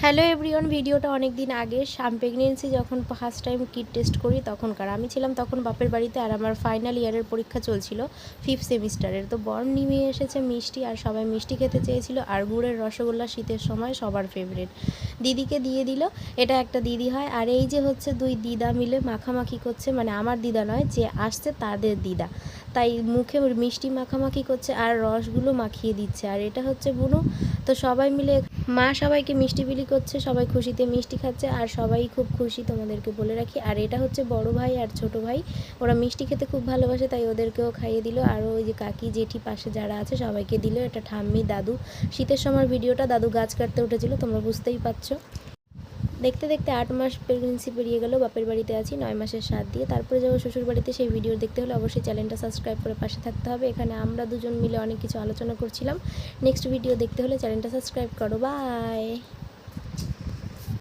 Hello everyone, ভিডিওটা অনেক দিন আগে প্রেগনেন্সি যখন ফার্স্ট টাইম কিট টেস্ট করি তখনকার। আমি ছিলাম তখন বাপের বাড়িতে, আর আমার ফাইনাল ইয়ারের পরীক্ষা চলছিল 5th সেমিস্টারের। তো বর নিয়ে এসেছে মিষ্টি, আর সবাই মিষ্টি খেতে চেয়েছিল, আর গুড়ের রসগোল্লা শীতের সময় সবার ফেভারিট। দিদিকে দিয়ে দিল, এটা একটা দিদি হয়। আর এই যে হচ্ছে দুই দিদা মিলে মাখামাখি করছে, মানে আমার দিদা নয়, যে আসছে তাদের দিদা, তাই মুখে মিষ্টি মাখামাখি করছে আর রসগুলো মাখিয়ে দিচ্ছে। আর এটা হচ্ছে বুনু। তো সবাই মিলে মা সবাইকে মিষ্টি বিলি করছে, সবাই খুশিতে মিষ্টি খাচ্ছে, আর সবাই খুব খুশি, তোমাদেরকে বলে রাখি। আর এটা হচ্ছে বড় ভাই আর ছোট ভাই, ওরা মিষ্টি খেতে খুব ভালোবাসে, তাই ওদেরকেও খাইয়ে দিল। আর ওই যে কাকি জেঠি পাশে যারা আছে সবাইকে দিল। এটা ঠাম্মি দাদু, শীতের সময় ভিডিওটা, দাদু গাছ কাটতে উঠেছিল, তোমরা বুঝতেই পারছো। দেখতে দেখতে 8 মাস প্রেগনেন্সি পেরিয়ে গেল, বাপের বাড়িতে আছি 9 মাসের সাথ দিয়ে। তারপরে যাবো শ্বশুর বাড়িতে। সেই ভিডিও দেখতে হলে অবশ্যই চ্যানেলটা সাবস্ক্রাইব করে পাশে থাকতে হবে। এখানে আমরা দুজন মিলে অনেক কিছু আলোচনা করছিলাম। নেক্সট ভিডিও দেখতে হলে চ্যানেলটা সাবস্ক্রাইব করো। বাই।